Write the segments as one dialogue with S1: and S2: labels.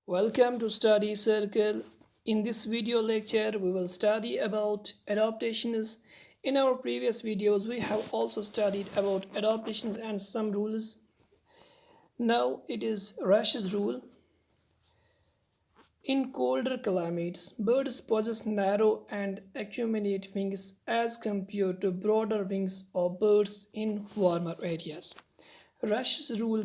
S1: Welcome to Study Circle. In this video lecture, we will study about adaptations. In our previous videos, we have also studied about adaptations and some rules. Now it is Rush's rule. In colder climates, birds possess narrow and acuminate wings as compared to broader wings of birds in warmer areas. Rush's rule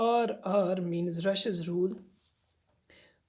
S1: R means Rush's rule.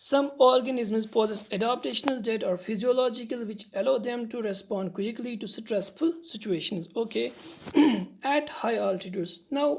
S1: some organisms possess adaptational state or physiological which allow them to respond quickly to stressful situations. Okay, at high altitudes. Now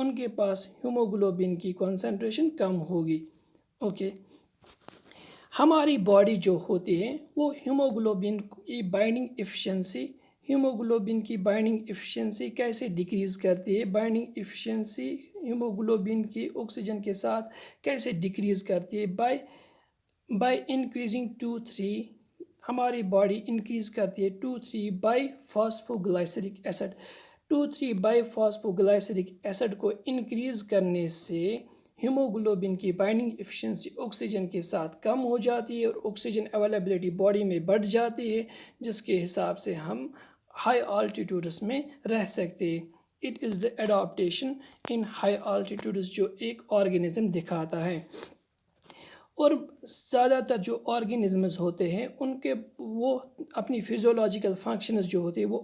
S1: ان کے پاس haemoglobin کی concentration کم ہوگی. Okay. ہماری body جو ہوتی ہے وہ haemoglobin کی binding efficiency کیسے ڈیکریز کرتی ہے. بائنڈنگ ایفیشنسی ہیموگلوبن کی آکسیجن کے ساتھ کیسے ڈیکریز کرتی ہے. بائی انکریزنگ 2,3 ہماری باڈی انکریز کرتی ہے 2,3 بائی فاسفوگلائسرک ایسڈ. 2,3 بائی فاسفوگلائسرک ایسڈ کو انکریز کرنے سے ہیموگلوبن کی بائنڈنگ ایفیشنسی آکسیجن کے ساتھ کم ہو جاتی ہے اور آکسیجن اویلیبلٹی باڈی میں بڑھ جاتی ہے، جس کے حساب سے ہم ہائی آلٹیٹیوڈس میں رہ سکتے ہیں. It is the adaptation in high altitudes جو ایک آرگینزم دکھاتا ہے. اور زیادہ تر جو آرگینزمز ہوتے ہیں ان کے وہ اپنی فزیولوجیکل فنکشنز جو ہوتے ہیں وہ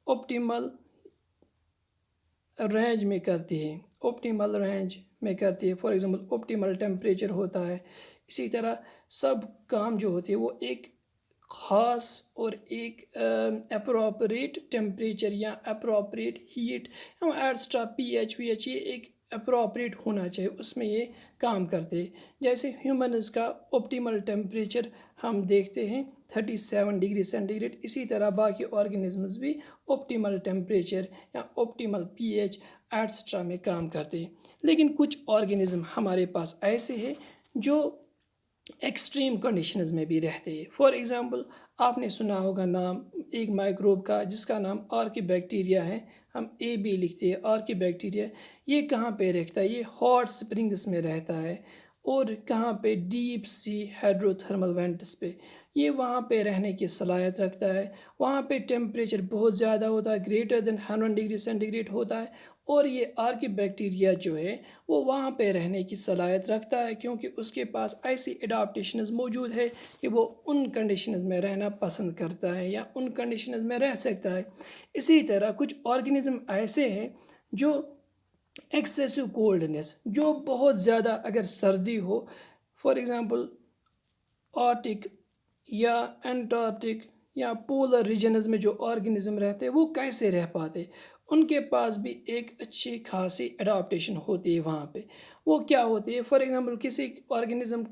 S1: آپٹیمل رینج میں کرتی ہے. فار ایگزامپل آپٹیمل ٹیمپریچر ہوتا ہے. اسی طرح سب کام جو ہوتے ہیں وہ ایک خاص اور ایک اپروپریٹ ٹیمپریچر یا appropriate heat etcetera P H یہ ایک اپروپریٹ ہونا چاہیے، اس میں یہ کام کرتے ہیں. جیسے ہیومنز کا آپٹیمل ٹیمپریچر ہم دیکھتے ہیں 37 ڈگری سینٹی گریڈ، اسی طرح باقی آرگینزمز بھی آپٹیمل ٹیمپریچر یا آپٹیمل پی ایچ ایٹسٹرا میں کام کرتے ہیں. لیکن کچھ آرگینزم ہمارے پاس ایسے ہیں جو ایکسٹریم کنڈیشنز میں بھی رہتے ہیں. فار ایگزامپل آپ نے سنا ہوگا نام ایک مائکروب کا جس کا نام آرکی بیکٹیریا ہے. ہم اے بی لکھتے ہیں. آرکی بیکٹیریا یہ کہاں پہ رہتا ہے؟ یہ ہاٹ سپرنگس میں رہتا ہے. اور کہاں پہ؟ Deep sea hydro thermal vents پہ. یہ وہاں پہ رہنے کی صلاحیت رکھتا ہے. وہاں پہ ٹیمپریچر بہت زیادہ ہوتا ہے، greater than 100 degree centigrade ہوتا ہے. اور یہ آرکی بیکٹیریا جو ہے وہ وہاں پہ رہنے کی صلاحیت رکھتا ہے کیونکہ اس کے پاس ایسی اڈاپٹیشنز موجود ہے کہ وہ ان کنڈیشنز میں رہنا پسند کرتا ہے یا ان کنڈیشنز میں رہ سکتا ہے. اسی طرح کچھ آرگینزم ایسے ہیں جو ایکسیسو کولڈنس، جو بہت زیادہ اگر سردی ہو، فار ایگزامپل آرٹک یا انٹارکٹک یا پولر ریجنز میں جو آرگینزم رہتے ہیں وہ کیسے رہ پاتے؟ ان کے پاس بھی ایک اچھی خاصی اڈاپٹیشن ہوتی ہے وہاں پہ. وہ کیا ہوتی ہے؟ فار ایگزامپل کسی آرگینزم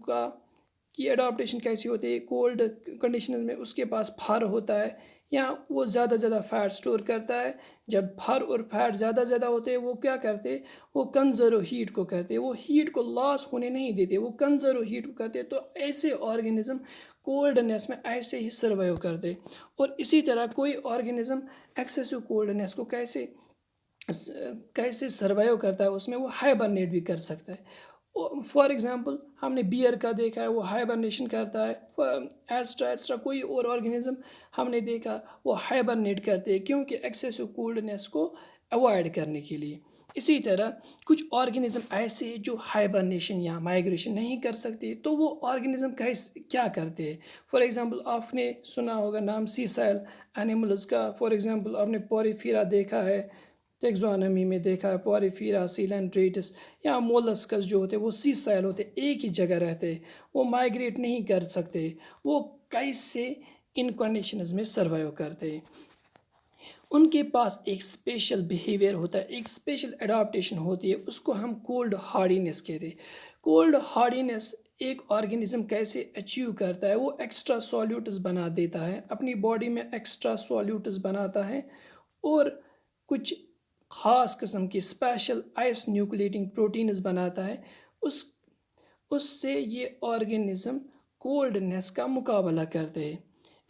S1: کی اڈاپٹیشن کیسی ہوتی ہے؟ کولڈ کنڈیشنز میں اس کے پاس پھر ہوتا ہے یا وہ زیادہ فیٹ سٹور کرتا ہے. جب پھر اور فیٹ زیادہ ہوتے ہیں وہ کیا کرتے؟ وہ کنزرو ہیٹ کو کرتے، وہ ہیٹ کو لاس ہونے نہیں دیتے، وہ کنزرو ہیٹ کو کرتے. تو ایسے آرگینزم کولڈنس میں ایسے ہی سروائیو کرتے. اور اسی طرح کوئی آرگینزم ایکسیسو کولڈنس کو کیسے سروائیو کرتا ہے، اس میں وہ ہائبرنیٹ بھی کر سکتا ہے. فار ایگزامپل ہم نے بیئر کا دیکھا ہے وہ ہائبرنیشن کرتا ہے. ایٹسٹرا کوئی اور آرگینزم ہم نے دیکھا وہ ہائبرنیٹ کرتے ہیں کیونکہ ایکسیسو کولڈنس کو اوائڈ کرنے کے لیے. اسی طرح کچھ آرگینزم ایسے ہیں جو ہائبرنیشن یا مائگریشن نہیں کر سکتے، تو وہ آرگینزم کیا کرتے ہیں؟ فار ایگزامپل آپ نے سنا ہوگا نام سی سائل اینیملز کا. فار ایگزامپل آپ نے پوریفیرا دیکھا ہے، ٹیکزانومی میں دیکھا ہے پوریفیرا، سیلینٹریٹس یا مولسکس جو ہوتے وہ سی سائل ہوتے، ایک ہی جگہ رہتے، وہ مائگریٹ نہیں کر سکتے. وہ کیسے ان کنڈیشنز میں سروائیو کرتے؟ ان کے پاس ایک اسپیشل بیہیویئر ہوتا ہے، ایک اسپیشل اڈاپٹیشن ہوتی ہے، اس کو ہم کولڈ ہارڈینس کہتے ہیں. کولڈ ہارڈینس ایک آرگینزم کیسے اچیو کرتا ہے؟ وہ ایکسٹرا سولیوٹس بنا دیتا ہے، اپنی باڈی میں ایکسٹرا سولیوٹس بناتا ہے اور کچھ خاص قسم کی اسپیشل آئس نیوکلیٹنگ پروٹینز بناتا ہے. اس سے یہ آرگینزم کولڈنس کا مقابلہ کرتے ہیں.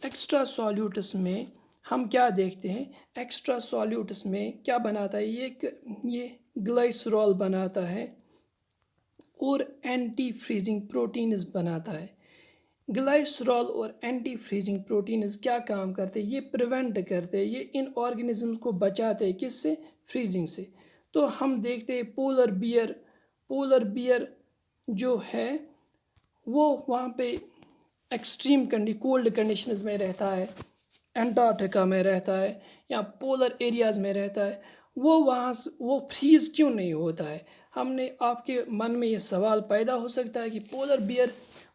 S1: ایکسٹرا سولیوٹس میں ہم کیا دیکھتے ہیں؟ ایکسٹرا سولیوٹس میں کیا بناتا ہے؟ یہ گلائسرول بناتا ہے اور اینٹی فریزنگ پروٹینز بناتا ہے. گلائسرول اور اینٹی فریزنگ پروٹینز کیا کام کرتے؟ یہ پریونٹ کرتے، یہ ان آرگینزمز کو بچاتے کس سے؟ فریزنگ سے. تو ہم دیکھتے ہیں پولر بیئر جو ہے وہ وہاں پہ ایکسٹریم کولڈ کنڈیشنز میں رہتا ہے، انٹارکٹیکا میں رہتا ہے یا پولر ایریاز میں رہتا ہے. وہ وہاں سے وہ فریز کیوں نہیں ہوتا ہے؟ ہم نے آپ کے من میں یہ سوال پیدا ہو سکتا ہے کہ پولر بیئر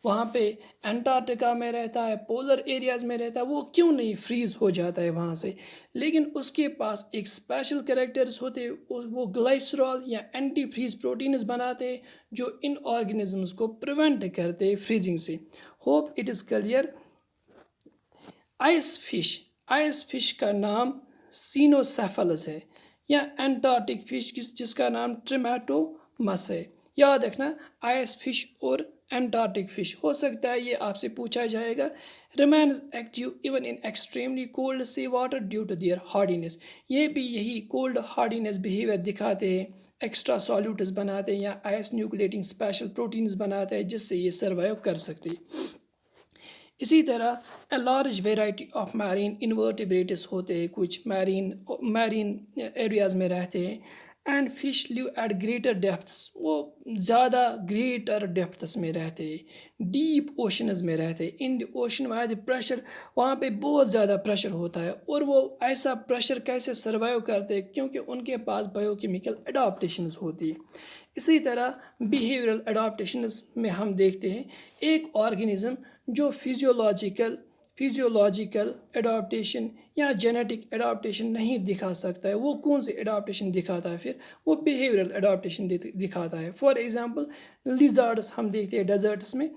S1: وہاں پہ انٹارکٹیکا میں رہتا ہے، پولر ایریاز میں رہتا ہے، وہ کیوں نہیں فریز ہو جاتا ہے وہاں سے؟ لیکن اس کے پاس ایک اسپیشل کریکٹرز ہوتے، وہ گلائسرول یا اینٹی فریز پروٹینز بناتے ہیں جو ان آرگنزمز کو پریونٹ کرتے فریزنگ سے۔ Hope it is clear. Ice fish کا نام سینوسیفلس ہے، یا انٹارکٹک فش جس کا نام ٹریمیٹومس ہے۔ یاد رکھنا آئس فش اور انٹارکٹک فش، ہو سکتا ہے یہ آپ سے پوچھا جائے گا۔ Remains active even in extremely cold sea water due to their hardiness, یہ بھی یہی کولڈ ہارڈینس بیہیویئر دکھاتے ہیں، ایکسٹرا سالوٹس بناتے ہیں یا آئس نیوکلیٹنگ اسپیشل پروٹینز بناتے ہیں جس سے یہ سروائیو کر سکتے۔ اسی طرح large variety of marine invertebrates ہوتے ہیں، کچھ میرین ایریاز میں رہتے ہیں۔ And fish live at greater depths, وہ زیادہ گریٹر ڈیپتھس میں رہتے ہیں، ڈیپ اوشنز میں رہتے ہیں۔ ان دی اوشن وہاں دی پریشر، وہاں پہ بہت زیادہ پریشر ہوتا ہے، اور وہ ایسا پریشر کیسے سروائیو کرتے ہیں؟ کیونکہ ان کے پاس بایو کیمیکل اڈاپٹیشنز ہوتی ہیں۔ اسی طرح بیہیورل اڈاپٹیشنز میں ہم دیکھتے ہیں ایک آرگنزم جو فیزیولوجیکل اڈاپٹیشن یا جینیٹک اڈاپٹیشن نہیں دکھا سکتا ہے، وہ کون سی اڈاپٹیشن دکھاتا ہے؟ پھر وہ بیہیورل اڈاپٹیشن دکھاتا ہے۔ فار ایگزامپل لیزارڈس ہم دیکھتے ہیں ڈیزرٹس میں،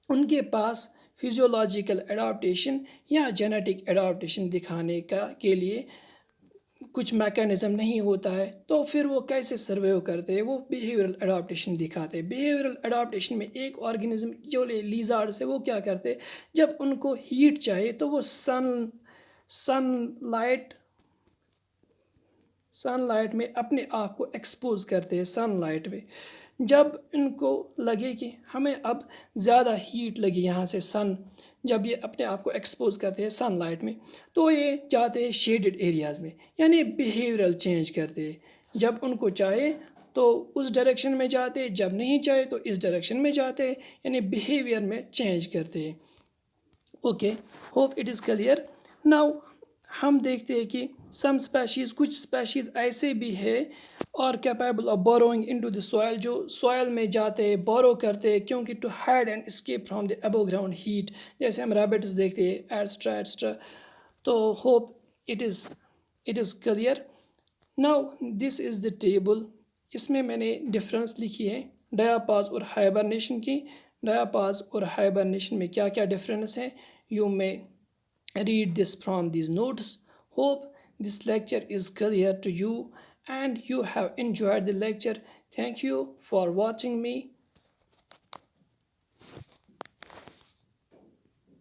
S1: ان کے پاس فیزیولوجیکل اڈاپٹیشن یا جینیٹک اڈاپٹیشن دکھانے کے لیے کچھ میکانزم نہیں ہوتا ہے، تو پھر وہ کیسے سرویو کرتے ہیں؟ وہ بیہیورل اڈاپٹیشن دکھاتے ہیں۔ بیہیورل اڈاپٹیشن میں ایک آرگنزم جو لیزارڈ سے، وہ کیا کرتے ہیں؟ جب ان کو ہیٹ چاہیے تو وہ سن لائٹ میں اپنے آپ کو ایکسپوز کرتے ہیں۔ سن لائٹ میں جب ان کو لگے کہ ہمیں اب زیادہ ہیٹ لگی یہاں سے جب یہ اپنے آپ کو ایکسپوز کرتے ہیں سن لائٹ میں، تو یہ جاتے ہیں شیڈڈ ایریاز میں، یعنی بیہیورل چینج کرتے ہیں۔ جب ان کو چاہے تو اس ڈائریکشن میں جاتے، جب نہیں چاہے تو اس ڈائریکشن میں جاتے، یعنی بیہیویئر میں چینج کرتے ہیں۔ Okay, hope it is clear. Now ہم دیکھتے ہیں کہ کچھ اسپیشیز ایسے بھی ہے اور capable of burrowing into the soil, جو سوائل میں جاتے ہیں، بورو کرتے ہیں، کیونکہ to hide and escape from the above ground heat, جیسے ہم ریبٹس دیکھتے ہیں ایٹسٹرا۔ تو hope it is clear. Now this is the table, اس میں نے ڈفرینس لکھی ہے ڈیاپاز اور ہائبرنیشن کی۔ ڈیاپاز اور ہائبرنیشن میں کیا کیا ڈفرینس ہیں؟ یو میں read this from these notes. Hope this lecture is clear to you and you have enjoyed the lecture. Thank you for watching me.